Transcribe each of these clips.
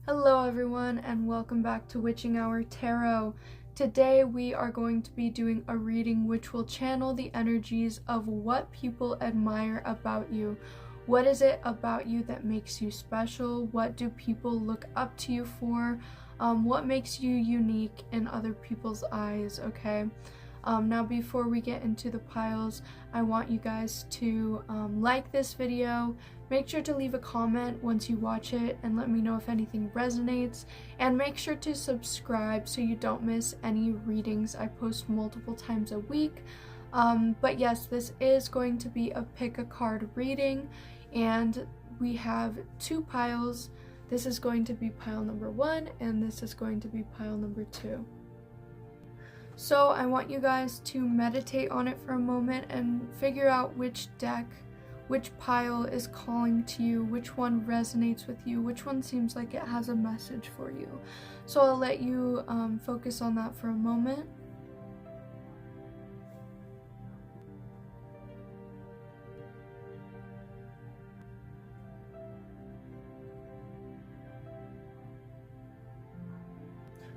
Hello everyone and welcome back to Witching Hour Tarot. Today we are going to be doing a reading which will channel the energies of what people admire about you. What is it about you that makes you special? What do people look up to you for? What makes you unique in other people's eyes, okay? Now before we get into the piles, I want you guys to like this video. Make sure to leave a comment once you watch it and let me know if anything resonates, and make sure to subscribe so you don't miss any readings. I post multiple times a week. But yes, this is going to be a pick a card reading, and we have two piles. This is going to be pile number 1 and this is going to be pile number 2. So I want you guys to meditate on it for a moment and figure out which deck, which pile is calling to you, which one resonates with you, which one seems like it has a message for you. So I'll let you focus on that for a moment.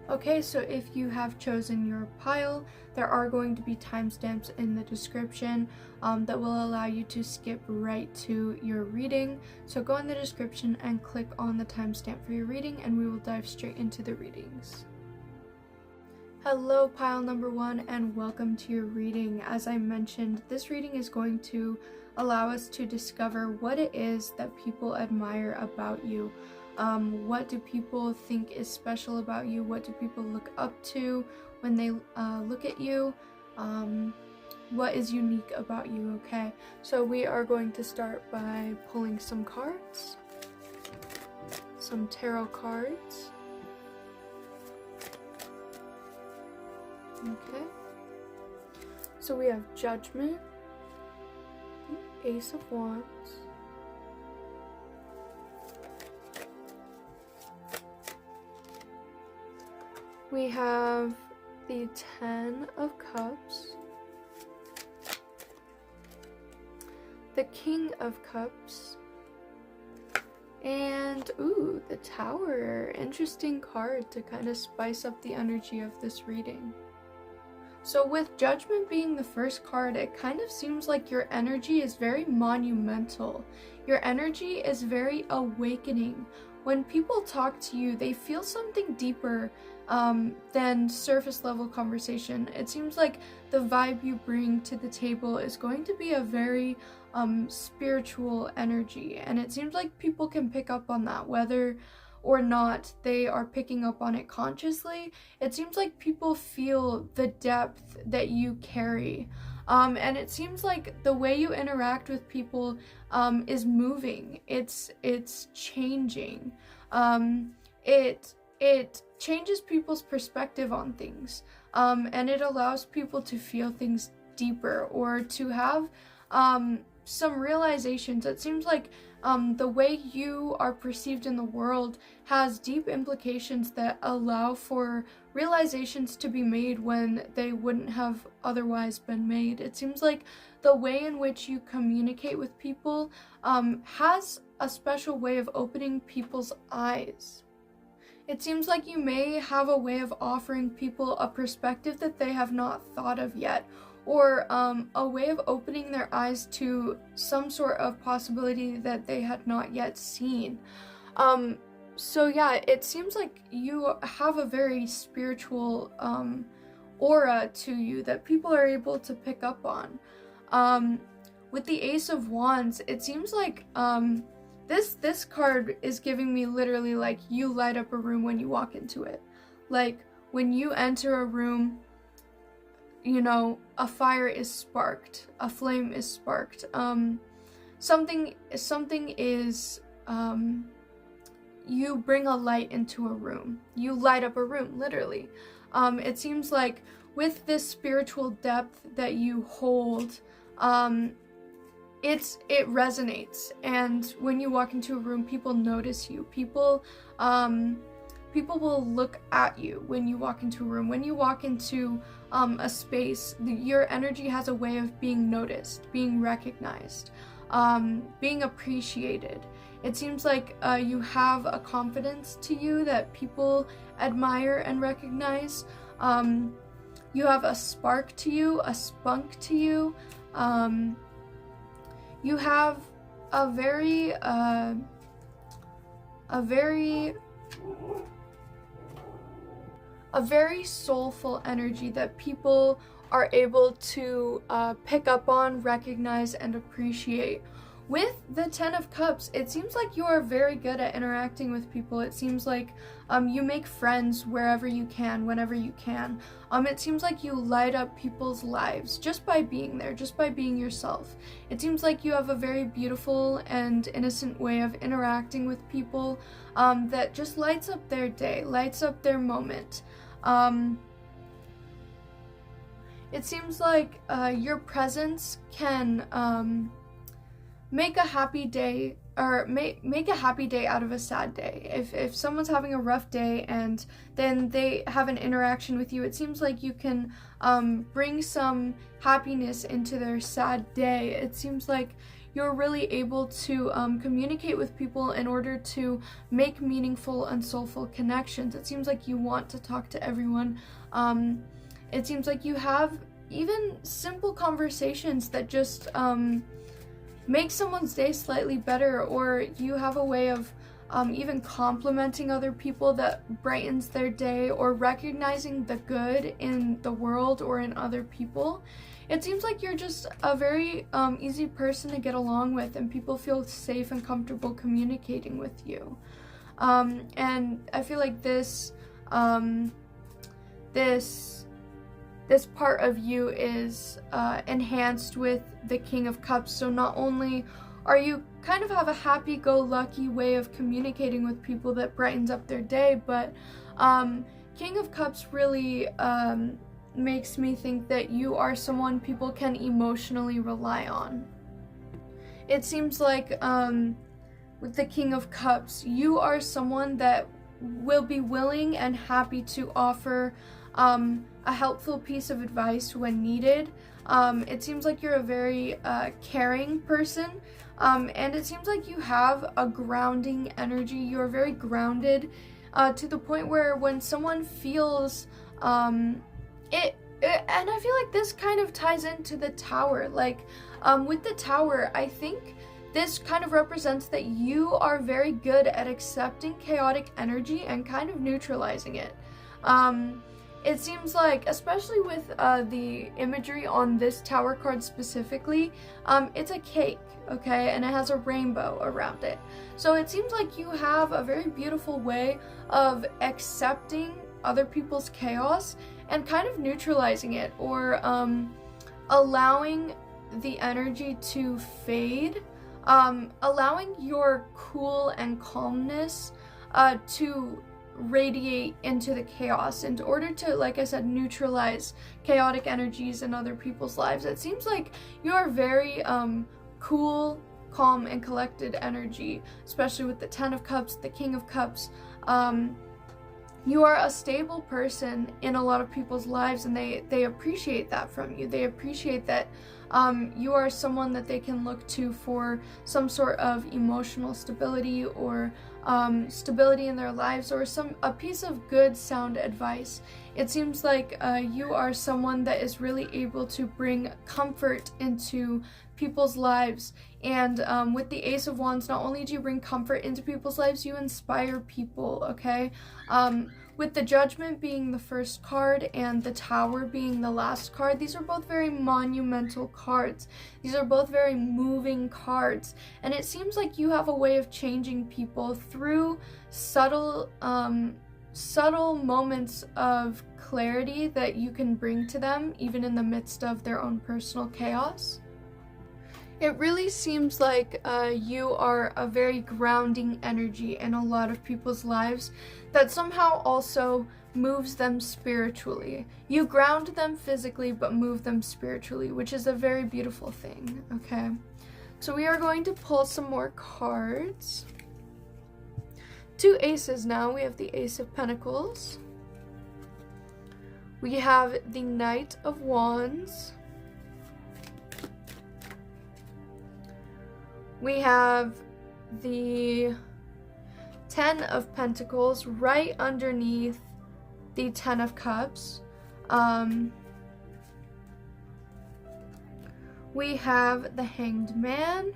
Okay, so if you have chosen your pile, there are going to be timestamps in the description that will allow you to skip right to your reading. So go in the description and click on the timestamp for your reading and we will dive straight into the readings. Hello pile number 1 and welcome to your reading. As I mentioned, this reading is going to allow us to discover what it is that people admire about you. What do people think is special about you? What do people look up to when they look at you? What is unique about you, okay? So we are going to start by pulling some cards, some tarot cards. Okay. So we have Judgment, Ace of Wands, we have the 10 of Cups, the King of Cups, and ooh, the Tower. Interesting card to kind of spice up the energy of this reading. So with Judgment being the first card, it kind of seems like your energy is very monumental. Your energy is very awakening. When people talk to you, they feel something deeper than surface level conversation. It seems like the vibe you bring to the table is going to be a very spiritual energy, and it seems like people can pick up on that, whether or not they are picking up on it consciously. It seems like people feel the depth that you carry. And it seems like the way you interact with people is moving. It's changing. It changes people's perspective on things, and it allows people to feel things deeper or to have some realizations. It seems like the way you are perceived in the world has deep implications that allow for realizations to be made when they wouldn't have otherwise been made. It seems like the way in which you communicate with people has a special way of opening people's eyes. It seems like you may have a way of offering people a perspective that they have not thought of yet, or a way of opening their eyes to some sort of possibility that they had not yet seen. So yeah, it seems like you have a very spiritual aura to you that people are able to pick up on. With the Ace of Wands, it seems like this card is giving me literally like you light up a room when you walk into it. Like when you enter a room, you know, a fire is sparked, a flame is sparked. Something is, you bring a light into a room. You light up a room, literally. It seems like with this spiritual depth that you hold, it resonates, and when you walk into a room, people notice you. People will look at you when you walk into a room. When you walk into a space, your energy has a way of being noticed, being recognized, being appreciated. It seems like you have a confidence to you that people admire and recognize. You have a spark to you, a spunk to you. You have a very soulful energy that people are able to pick up on, recognize, and appreciate. With the Ten of Cups, it seems like you are very good at interacting with people. It seems like you make friends wherever you can, whenever you can. It seems like you light up people's lives just by being there, just by being yourself. It seems like you have a very beautiful and innocent way of interacting with people that just lights up their day, lights up their moment. It seems like your presence can make a happy day, or make a happy day out of a sad day. If someone's having a rough day and then they have an interaction with you, it seems like you can bring some happiness into their sad day. It seems like you're really able to communicate with people in order to make meaningful and soulful connections. It seems like you want to talk to everyone. It seems like you have even simple conversations that just make someone's day slightly better, or you have a way of even complimenting other people that brightens their day, or recognizing the good in the world or in other people. It seems like you're just a very easy person to get along with, and people feel safe and comfortable communicating with you. And I feel like this part of you is enhanced with the King of Cups. So not only are you kind of have a happy-go-lucky way of communicating with people that brightens up their day, but King of Cups really makes me think that you are someone people can emotionally rely on. It seems like with the King of Cups, you are someone that will be willing and happy to offer a helpful piece of advice when needed. It seems like you're a very caring person, and it seems like you have a grounding energy. You're very grounded to the point where when someone feels it, and I feel like this kind of ties into the Tower. Like with the Tower, I think this kind of represents that you are very good at accepting chaotic energy and kind of neutralizing it. It seems like, especially with the imagery on this Tower card specifically, it's a cake, okay, and it has a rainbow around it. So it seems like you have a very beautiful way of accepting other people's chaos and kind of neutralizing it, or allowing the energy to fade, allowing your cool and calmness to radiate into the chaos in order to, like I said, neutralize chaotic energies in other people's lives. It seems like you're very cool, calm, and collected energy, especially with the Ten of Cups, the King of Cups. You are a stable person in a lot of people's lives, and they appreciate that from you. They appreciate that you are someone that they can look to for some sort of emotional stability, or stability in their lives, or a piece of good sound advice. It seems like you are someone that is really able to bring comfort into people's lives, and with the Ace of Wands, not only do you bring comfort into people's lives, you inspire people, okay? With the Judgment being the first card and the Tower being the last card, these are both very monumental cards. These are both very moving cards, and it seems like you have a way of changing people through subtle moments of clarity that you can bring to them, even in the midst of their own personal chaos. It really seems like you are a very grounding energy in a lot of people's lives that somehow also moves them spiritually. You ground them physically but move them spiritually, which is a very beautiful thing, okay? So we are going to pull some more cards. Two aces now. We have the Ace of Pentacles. We have the Knight of Wands. We have the Ten of Pentacles right underneath the Ten of Cups. We have the Hanged Man,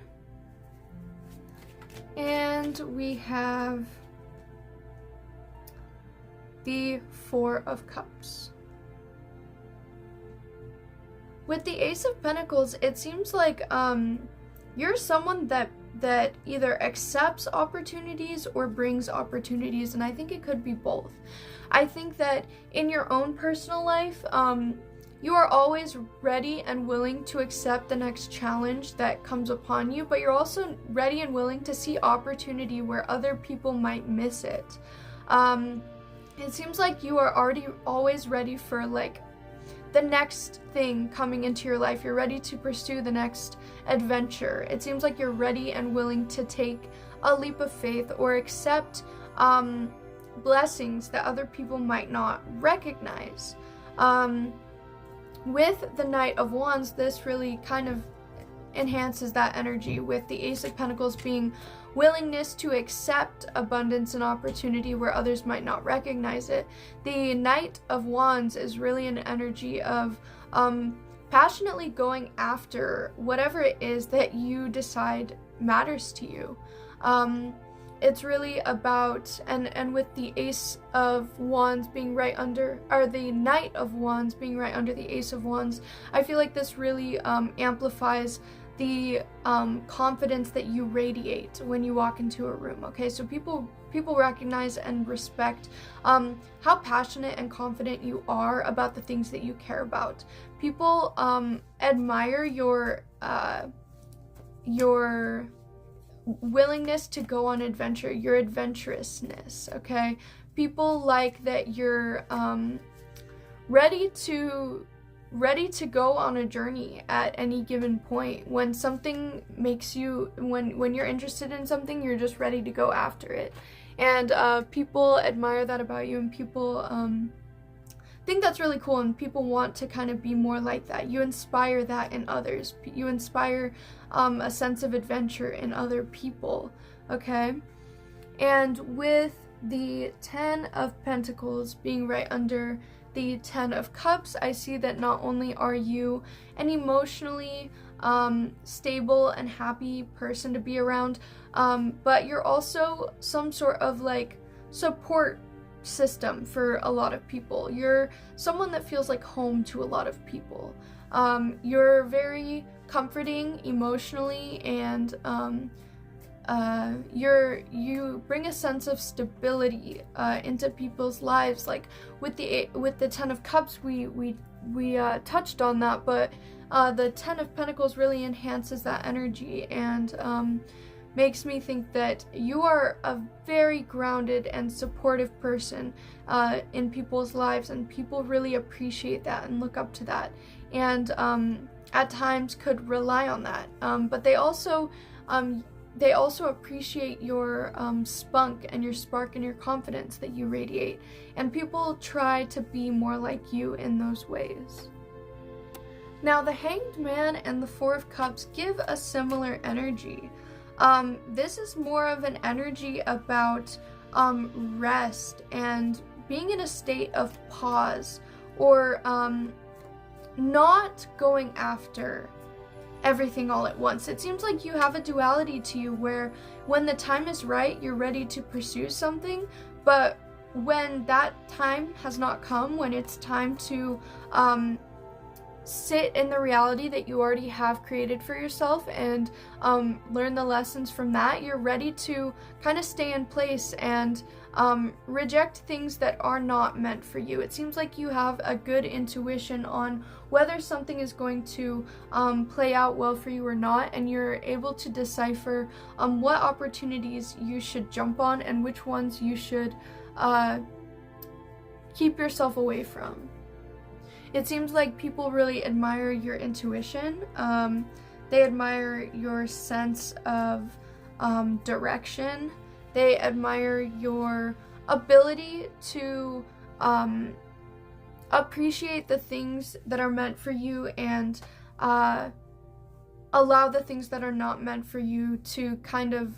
and we have the Four of Cups. With the Ace of Pentacles, it seems like you're someone that either accepts opportunities or brings opportunities, and I think it could be both. I think that in your own personal life, you are always ready and willing to accept the next challenge that comes upon you, but you're also ready and willing to see opportunity where other people might miss it. It seems like you are always ready for like the next thing coming into your life. You're ready to pursue the next adventure. It seems like you're ready and willing to take a leap of faith or accept blessings that other people might not recognize. With the Knight of Wands, this really kind of enhances that energy, with the Ace of Pentacles being willingness to accept abundance and opportunity where others might not recognize it. The Knight of Wands is really an energy of passionately going after whatever it is that you decide matters to you. It's really about, and with the Ace of Wands being right under, or the Knight of Wands being right under the Ace of Wands, I feel like this really amplifies the confidence that you radiate when you walk into a room. Okay, so people recognize and respect how passionate and confident you are about the things that you care about. People admire your willingness to go on adventure, your adventurousness. Okay, people like that you're ready to go on a journey at any given point. When something makes you, when you're interested in something, you're just ready to go after it. And people admire that about you, and people think that's really cool, and people want to kind of be more like that. You inspire that in others. You inspire a sense of adventure in other people, okay? And with the Ten of Pentacles being right under the Ten of Cups, I see that not only are you an emotionally stable and happy person to be around, but you're also some sort of like support system for a lot of people. You're someone that feels like home to a lot of people. You're very comforting emotionally, and you bring a sense of stability into people's lives. Like with the Ten of Cups, we touched on that, but the Ten of Pentacles really enhances that energy, and makes me think that you are a very grounded and supportive person in people's lives, and people really appreciate that and look up to that, and at times could rely on that, but they also appreciate your spunk and your spark and your confidence that you radiate, and people try to be more like you in those ways. Now, the Hanged Man and the Four of Cups give a similar energy. This is more of an energy about rest and being in a state of pause, or not going after everything all at once. It seems like you have a duality to you, where when the time is right, you're ready to pursue something, but when that time has not come, when it's time to sit in the reality that you already have created for yourself and learn the lessons from that, you're ready to kind of stay in place and reject things that are not meant for you. It seems like you have a good intuition on whether something is going to play out well for you or not, and you're able to decipher what opportunities you should jump on and which ones you should keep yourself away from. It seems like people really admire your intuition. They admire your sense of direction. They admire your ability to appreciate the things that are meant for you, and allow the things that are not meant for you to kind of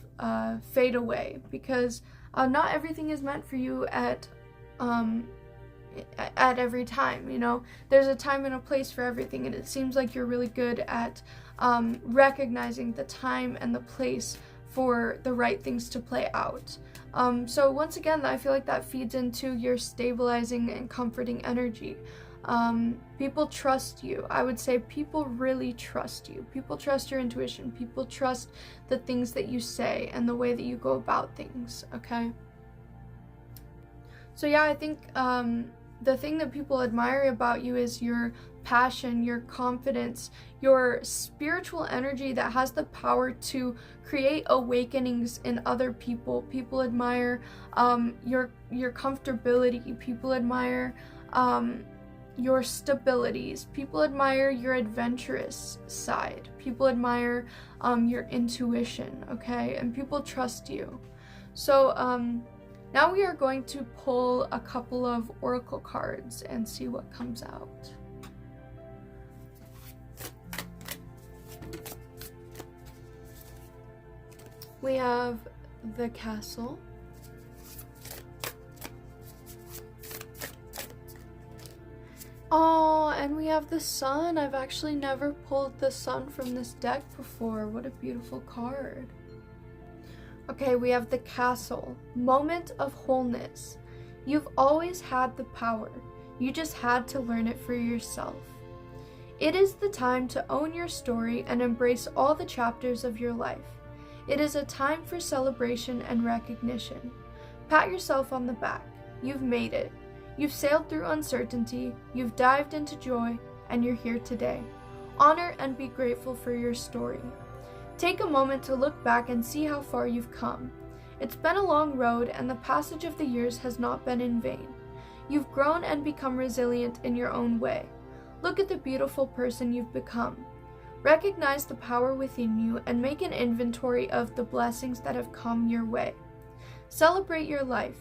fade away, because not everything is meant for you at every time. You know, there's a time and a place for everything, and it seems like you're really good at recognizing the time and the place for the right things to play out. So once again, I feel like that feeds into your stabilizing and comforting energy. People trust you. I would say people really trust you. People trust your intuition. People trust the things that you say and the way that you go about things, okay? So yeah, I think the thing that people admire about you is your passion, your confidence, your spiritual energy that has the power to create awakenings in other people. People admire your comfortability. People admire your stabilities. People admire your adventurous side. People admire your intuition, okay? And people trust you. So now we are going to pull a couple of oracle cards and see what comes out. We have the Castle. Oh, and we have the Sun. I've actually never pulled the Sun from this deck before. What a beautiful card. Okay, we have the Castle. Moment of wholeness. You've always had the power. You just had to learn it for yourself. It is the time to own your story and embrace all the chapters of your life. It is a time for celebration and recognition. Pat yourself on the back. You've made it. You've sailed through uncertainty, you've dived into joy, and you're here today. Honor and be grateful for your story. Take a moment to look back and see how far you've come. It's been a long road, and the passage of the years has not been in vain. You've grown and become resilient in your own way. Look at the beautiful person you've become. Recognize the power within you and make an inventory of the blessings that have come your way. Celebrate your life.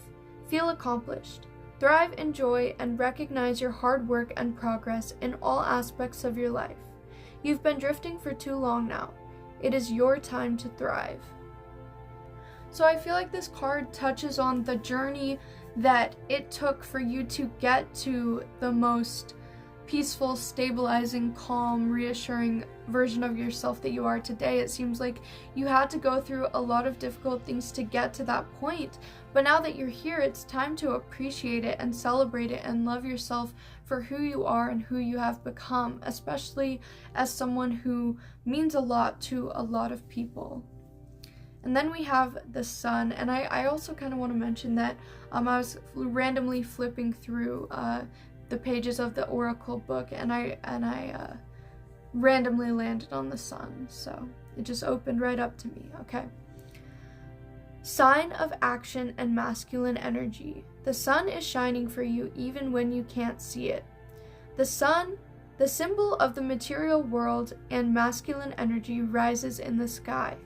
Feel accomplished. Thrive in joy and recognize your hard work and progress in all aspects of your life. You've been drifting for too long now. It is your time to thrive. So I feel like this card touches on the journey that it took for you to get to the most peaceful, stabilizing, calm, reassuring version of yourself that you are today. It seems like you had to go through a lot of difficult things to get to that point. But now that you're here, it's time to appreciate it and celebrate it and love yourself for who you are and who you have become, especially as someone who means a lot to a lot of people. And then we have the Sun, and I also kind of want to mention that I was randomly flipping through the pages of the Oracle book, and I randomly landed on the Sun, so it just opened right up to me, okay? Sign of action and masculine energy. The sun is shining for you even when you can't see it. The sun, the symbol of the material world and masculine energy, rises in the sky.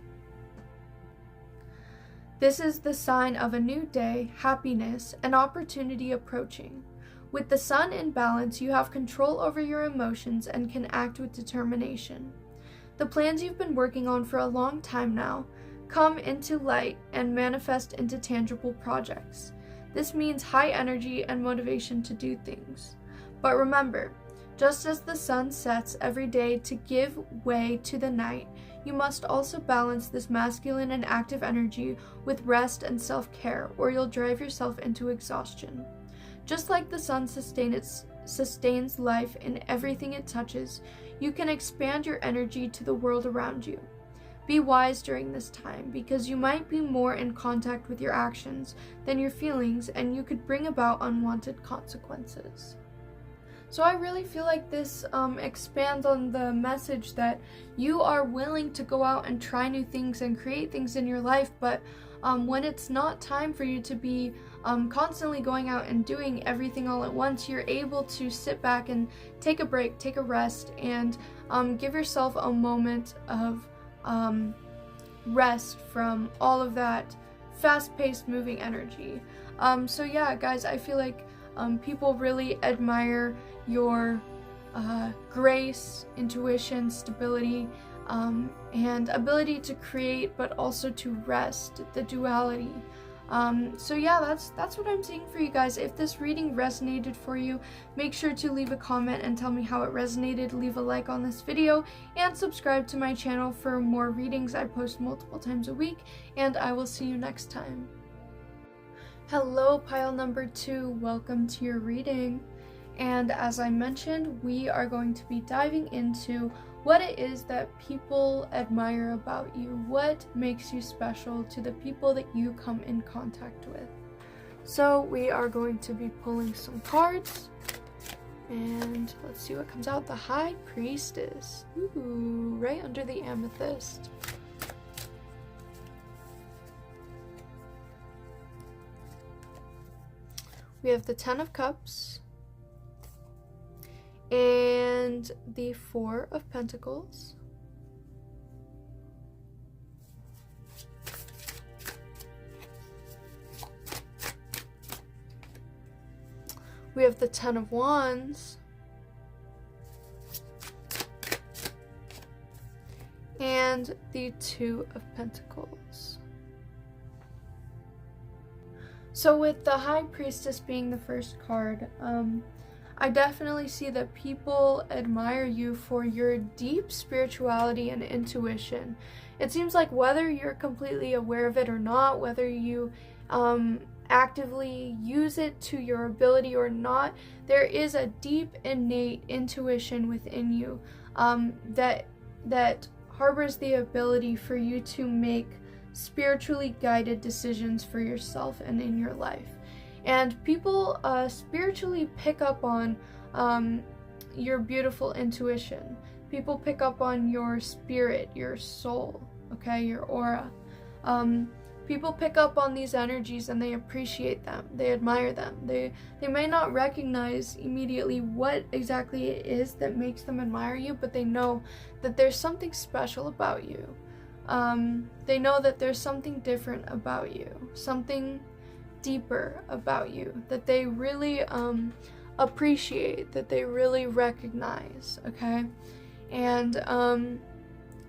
This is the sign of a new day, happiness, and opportunity approaching. With the sun in balance, you have control over your emotions and can act with determination. The plans you've been working on for a long time now come into light and manifest into tangible projects. This means high energy and motivation to do things. But remember, just as the sun sets every day to give way to the night, you must also balance this masculine and active energy with rest and self-care, or you'll drive yourself into exhaustion. Just like the sun sustains life in everything it touches, you can expand your energy to the world around you. Be wise during this time, because you might be more in contact with your actions than your feelings, and you could bring about unwanted consequences. So I really feel like this expands on the message that you are willing to go out and try new things and create things in your life, but when it's not time for you to be constantly going out and doing everything all at once, you're able to sit back and take a break, take a rest, and give yourself a moment of rest from all of that fast-paced moving energy. So yeah, guys, I feel like people really admire your grace, intuition, stability, and ability to create, but also to rest, the duality. So yeah, that's what I'm seeing for you guys. If this reading resonated for you, make sure to leave a comment and tell me how it resonated. Leave a like on this video and subscribe to my channel for more readings. I post multiple times a week, and I will see you next time. Hello, pile number 2. Welcome to your reading. And as I mentioned, we are going to be diving into what it is that people admire about you, what makes you special to the people that you come in contact with. So we are going to be pulling some cards, and let's see what comes out. The High Priestess. Ooh, right under the amethyst. We have the Ten of Cups and the Four of Pentacles. We have the Ten of Wands and the Two of Pentacles. So with the High Priestess being the first card, I definitely see that people admire you for your deep spirituality and intuition. It seems like whether you're completely aware of it or not, whether you actively use it to your ability or not, there is a deep innate intuition within you that harbors the ability for you to make spiritually guided decisions for yourself and in your life. And people spiritually pick up on your beautiful intuition. People pick up on your spirit, your soul, okay, your aura. People pick up on these energies and they appreciate them. They admire them. They may not recognize immediately what exactly it is that makes them admire you, but they know that there's something special about you. They know that there's something different about you, something deeper about you that they really appreciate, that they really recognize, okay? And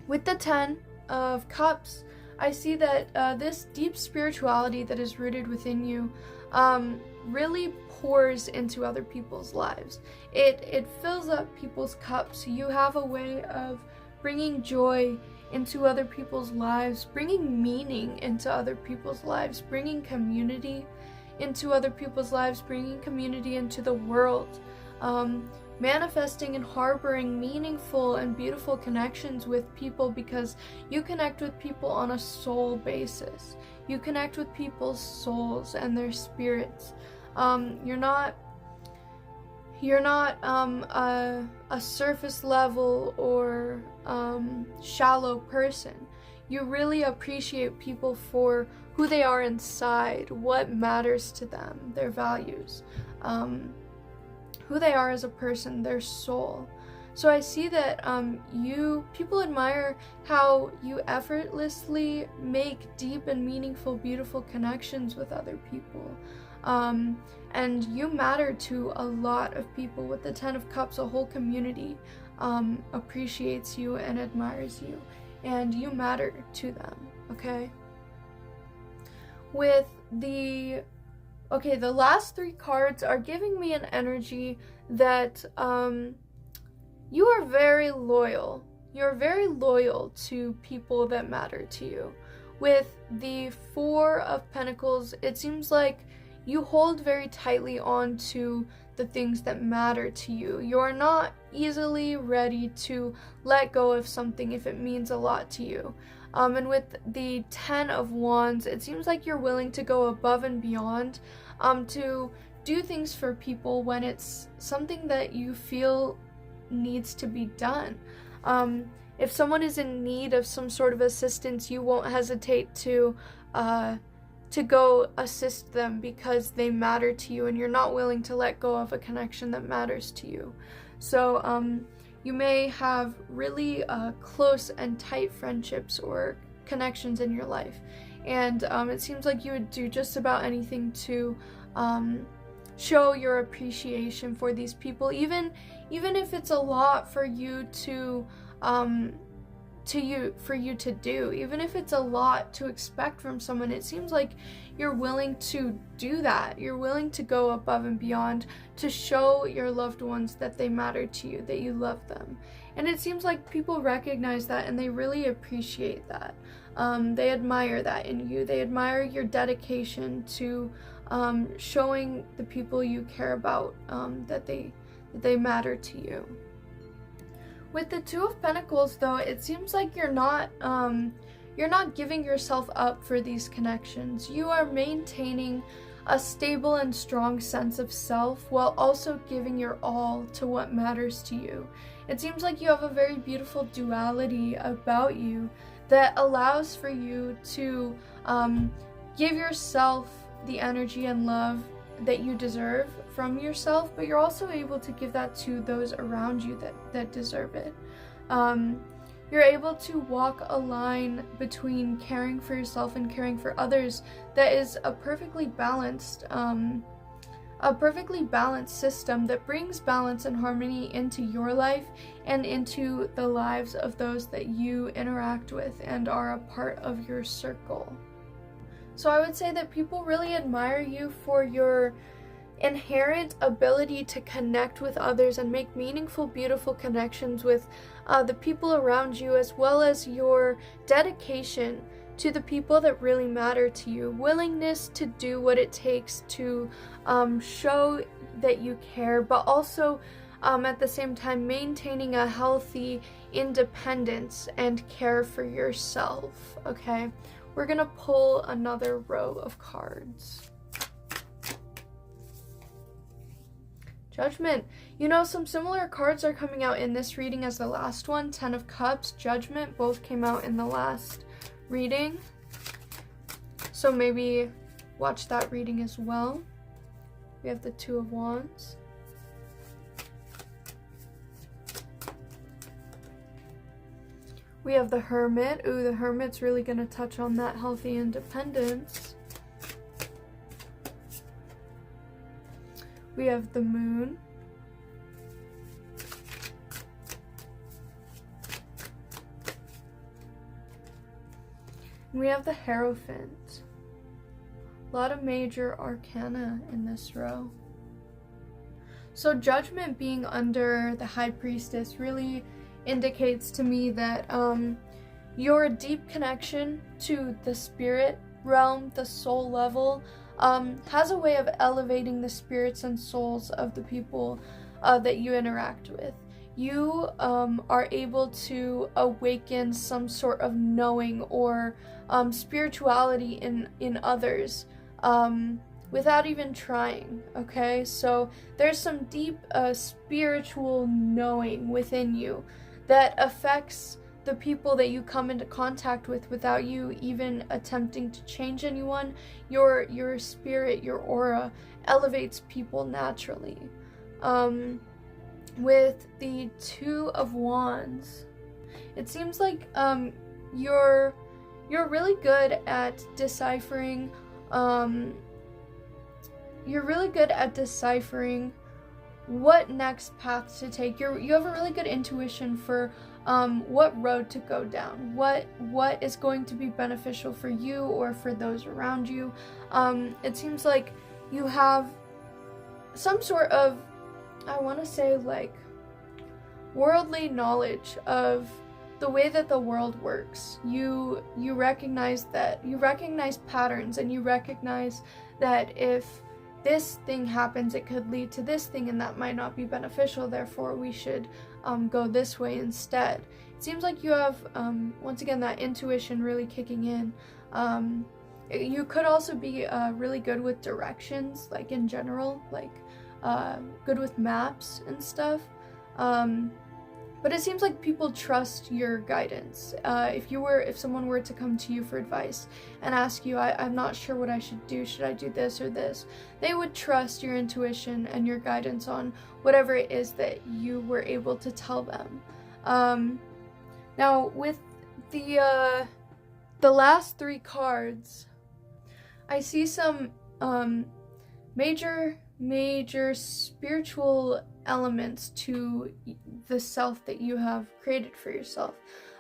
with the Ten of Cups, I see that this deep spirituality that is rooted within you really pours into other people's lives. It fills up people's cups. You have a way of bringing joy into other people's lives, bringing meaning into other people's lives, bringing community into other people's lives, bringing community into the world, manifesting and harboring meaningful and beautiful connections with people, because you connect with people on a soul basis. You connect with people's souls and their spirits. You're not a surface level or shallow person. You really appreciate people for who they are inside, what matters to them, their values, who they are as a person, their soul. So I see that people admire how you effortlessly make deep and meaningful, beautiful connections with other people. And you matter to a lot of people. With the Ten of Cups, a whole community appreciates you and admires you, and you matter to them, okay? With the last 3 cards are giving me an energy that you are very loyal. You're very loyal to people that matter to you. With the Four of Pentacles, it seems like you hold very tightly on to the things that matter to you. You're not easily ready to let go of something if it means a lot to you. And with the Ten of Wands, it seems like you're willing to go above and beyond to do things for people when it's something that you feel needs to be done. If someone is in need of some sort of assistance, you won't hesitate to go assist them because they matter to you, and you're not willing to let go of a connection that matters to you. So you may have really close and tight friendships or connections in your life, and it seems like you would do just about anything to show your appreciation for these people, even if it's a lot for you to for you to do. Even if it's a lot to expect from someone, it seems like you're willing to do that. You're willing to go above and beyond to show your loved ones that they matter to you, that you love them. And it seems like people recognize that and they really appreciate that. They admire that in you. They admire your dedication to showing the people you care about that they matter to you. With the Two of Pentacles, though, it seems like you're not giving yourself up for these connections. You are maintaining a stable and strong sense of self while also giving your all to what matters to you. It seems like you have a very beautiful duality about you that allows for you to give yourself the energy and love that you deserve from yourself, but you're also able to give that to those around you that deserve it. You're able to walk a line between caring for yourself and caring for others that is a perfectly balanced system that brings balance and harmony into your life and into the lives of those that you interact with and are a part of your circle. So I would say that people really admire you for your inherent ability to connect with others and make meaningful, beautiful connections with the people around you, as well as your dedication to the people that really matter to you, willingness to do what it takes to show that you care, but also at the same time maintaining a healthy independence and care for yourself. Okay, we're gonna pull another row of cards. Judgment. You know, some similar cards are coming out in this reading as the last one. Ten of Cups, Judgment, both came out in the last reading. So maybe watch that reading as well. We have the Two of Wands. We have the Hermit. Ooh, the Hermit's really going to touch on that healthy independence. We have the Moon. And we have the Hierophant. A lot of major arcana in this row. So Judgment being under the High Priestess really indicates to me that your deep connection to the spirit realm, the soul level, has a way of elevating the spirits and souls of the people that you interact with. You are able to awaken some sort of knowing or spirituality in others without even trying, okay? So there's some deep spiritual knowing within you that affects the people that you come into contact with without you even attempting to change anyone. Your spirit, your aura elevates people naturally. With the Two of Wands, it seems like you're really good at deciphering what next path to take. You have a really good intuition for what road to go down, what is going to be beneficial for you or for those around you. It seems like you have some sort of, I want to say, like, worldly knowledge of the way that the world works. You recognize patterns, and you recognize that if this thing happens, it could lead to this thing, and that might not be beneficial, therefore we should go this way instead. It seems like you have, once again, that intuition really kicking in. You could also be really good with directions, like in general, like good with maps and stuff. But it seems like people trust your guidance. If someone were to come to you for advice and ask you, I'm not sure what I should do, should I do this or this? They would trust your intuition and your guidance on whatever it is that you were able to tell them. Now, with the last three cards, I see some major spiritual elements to the self that you have created for yourself.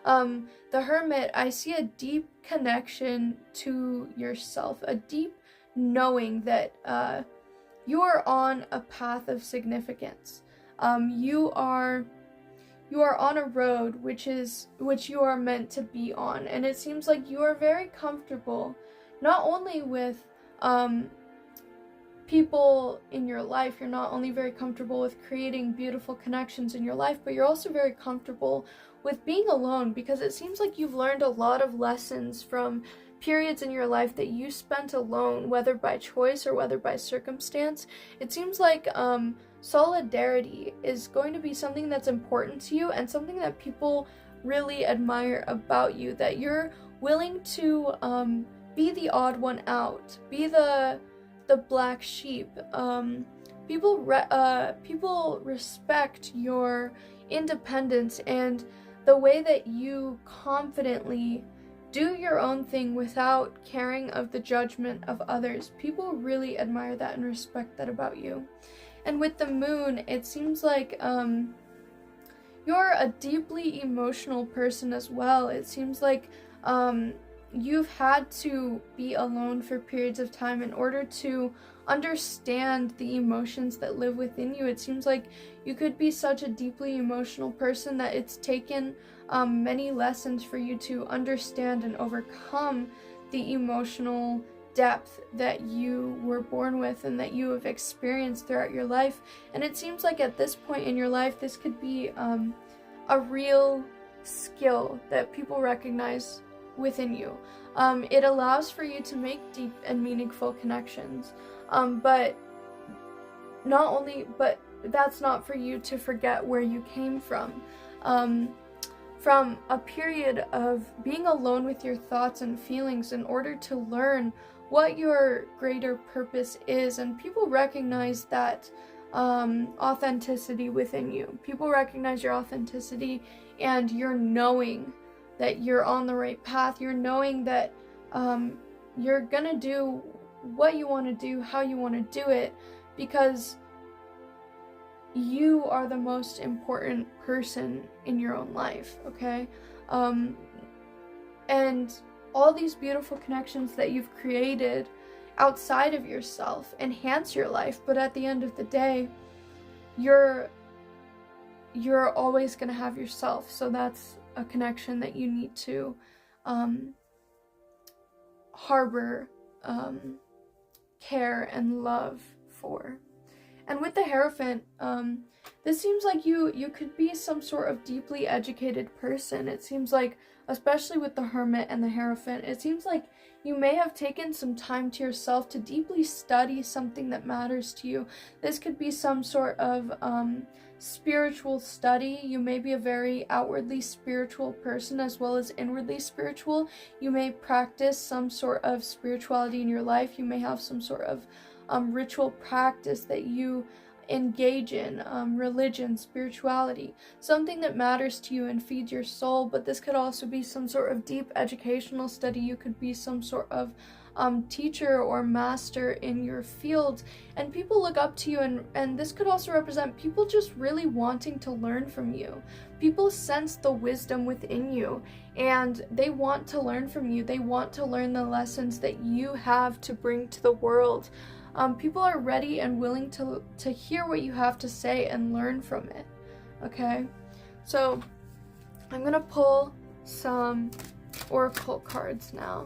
The Hermit, I see a deep connection to yourself, a deep knowing that you are on a path of significance. You are on a road which you are meant to be on, and it seems like you are very comfortable not only with people in your life. You're not only very comfortable with creating beautiful connections in your life, but you're also very comfortable with being alone, because it seems like you've learned a lot of lessons from periods in your life that you spent alone, whether by choice or whether by circumstance. It seems like solidarity is going to be something that's important to you, and something that people really admire about you, that you're willing to be the odd one out, be the black sheep. People respect your independence and the way that you confidently do your own thing without caring of the judgment of others. People really admire that and respect that about you. And with the Moon, it seems like you're a deeply emotional person as well. It seems like you've had to be alone for periods of time in order to understand the emotions that live within you. It seems like you could be such a deeply emotional person that it's taken many lessons for you to understand and overcome the emotional depth that you were born with and that you have experienced throughout your life. And it seems like at this point in your life, this could be a real skill that people recognize within you. It allows for you to make deep and meaningful connections, but that's not for you to forget where you came from a period of being alone with your thoughts and feelings in order to learn what your greater purpose is. And people recognize that authenticity within you. People recognize your authenticity and your knowing that you're on the right path. You're knowing that you're gonna do what you want to do, how you want to do it, because you are the most important person in your own life, okay? And all these beautiful connections that you've created outside of yourself enhance your life, but at the end of the day, you're always gonna have yourself. So that's a connection that you need to harbor care and love for. And with the Hierophant, this seems like you could be some sort of deeply educated person. It seems like, especially with the Hermit and the Hierophant, it seems like you may have taken some time to yourself to deeply study something that matters to you. This could be some sort of spiritual study. You may be a very outwardly spiritual person as well as inwardly spiritual. You may practice some sort of spirituality in your life. You may have some sort of ritual practice that you engage in, religion, spirituality, something that matters to you and feeds your soul. But this could also be some sort of deep educational study. You could be some sort of teacher or master in your field, and people look up to you, and this could also represent people just really wanting to learn from you. People sense the wisdom within you, and they want to learn from you. They want to learn the lessons that you have to bring to the world. People are ready and willing to hear what you have to say and learn from it, okay? So I'm gonna pull some oracle cards now.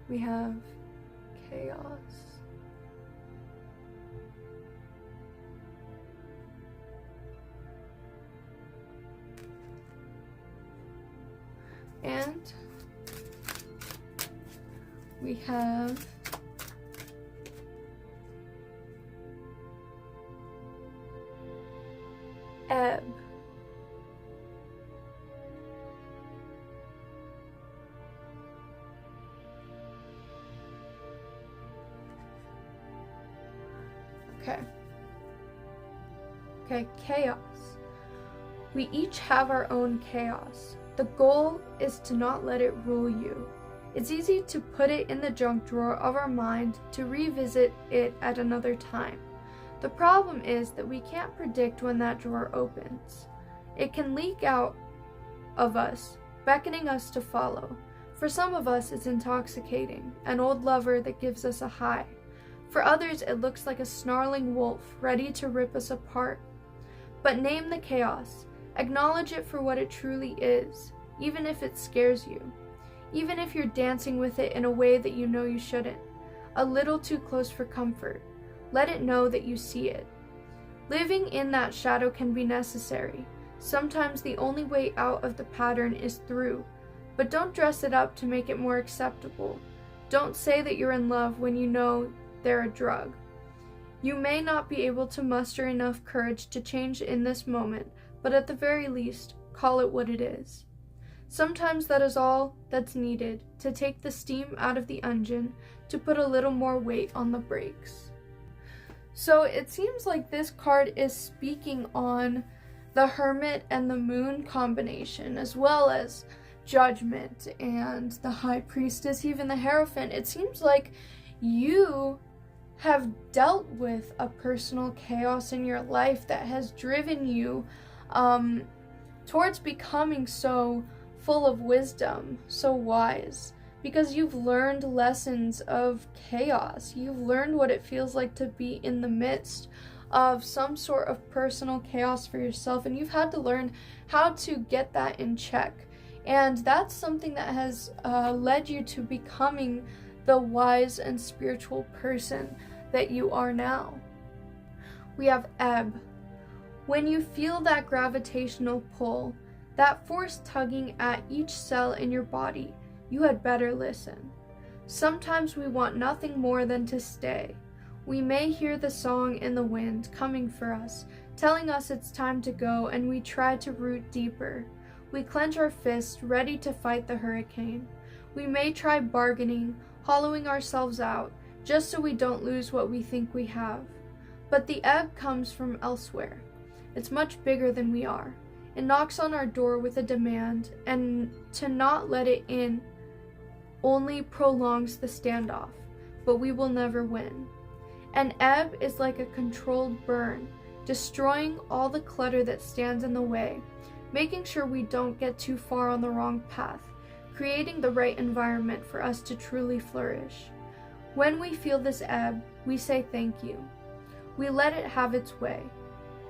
We have chaos. And we have ebb. Okay, chaos. We each have our own chaos. The goal is to not let it rule you. It's easy to put it in the junk drawer of our mind to revisit it at another time. The problem is that we can't predict when that drawer opens. It can leak out of us, beckoning us to follow. For some of us, it's intoxicating, an old lover that gives us a high. For others, it looks like a snarling wolf ready to rip us apart. But name the chaos. Acknowledge it for what it truly is, even if it scares you. Even if you're dancing with it in a way that you know you shouldn't. A little too close for comfort. Let it know that you see it. Living in that shadow can be necessary. Sometimes the only way out of the pattern is through. But don't dress it up to make it more acceptable. Don't say that you're in love when you know they're a drug. You may not be able to muster enough courage to change in this moment, but at the very least, call it what it is. Sometimes that is all that's needed to take the steam out of the engine, to put a little more weight on the brakes. So it seems like this card is speaking on the Hermit and the Moon combination, as well as Judgment and the High Priestess, even the Hierophant. It seems like you have dealt with a personal chaos in your life that has driven you towards becoming so full of wisdom, so wise, because you've learned lessons of chaos. You've learned what it feels like to be in the midst of some sort of personal chaos for yourself, and you've had to learn how to get that in check. And that's something that has led you to becoming the wise and spiritual person that you are now. We have ebb. When you feel that gravitational pull, that force tugging at each cell in your body, you had better listen. Sometimes we want nothing more than to stay. We may hear the song in the wind coming for us, telling us it's time to go, and we try to root deeper. We clench our fists, ready to fight the hurricane. We may try bargaining, hollowing ourselves out, just so we don't lose what we think we have. But the ebb comes from elsewhere. It's much bigger than we are. It knocks on our door with a demand, and to not let it in only prolongs the standoff, but we will never win. An ebb is like a controlled burn, destroying all the clutter that stands in the way, making sure we don't get too far on the wrong path, creating the right environment for us to truly flourish. When we feel this ebb, we say thank you. We let it have its way.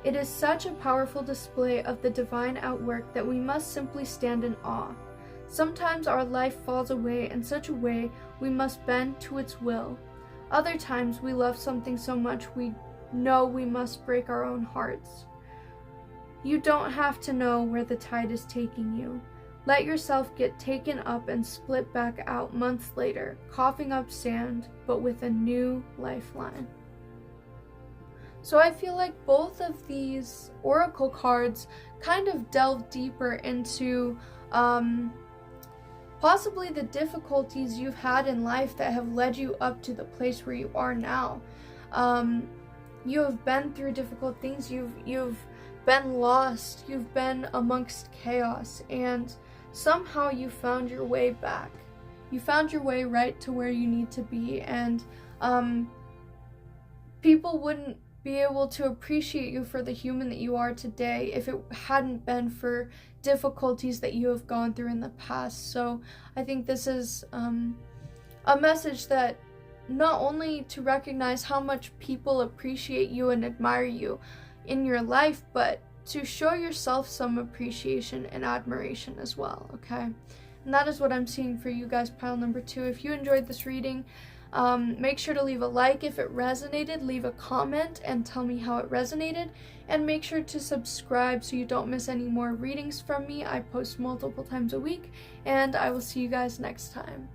It is such a powerful display of the divine outwork that we must simply stand in awe. Sometimes our life falls away in such a way we must bend to its will. Other times we love something so much we know we must break our own hearts. You don't have to know where the tide is taking you. Let yourself get taken up and split back out months later, coughing up sand, but with a new lifeline. So I feel like both of these oracle cards kind of delve deeper into possibly the difficulties you've had in life that have led you up to the place where you are now. You have been through difficult things, you've been lost, you've been amongst chaos, and somehow you found your way back. You found your way right to where you need to be, and people wouldn't be able to appreciate you for the human that you are today if it hadn't been for difficulties that you have gone through in the past. So I think this is a message that not only to recognize how much people appreciate you and admire you in your life, but to show yourself some appreciation and admiration as well, okay? And that is what I'm seeing for you guys, pile number 2. If you enjoyed this reading, make sure to leave a like if it resonated, leave a comment and tell me how it resonated, and make sure to subscribe so you don't miss any more readings from me. I post multiple times a week, and I will see you guys next time.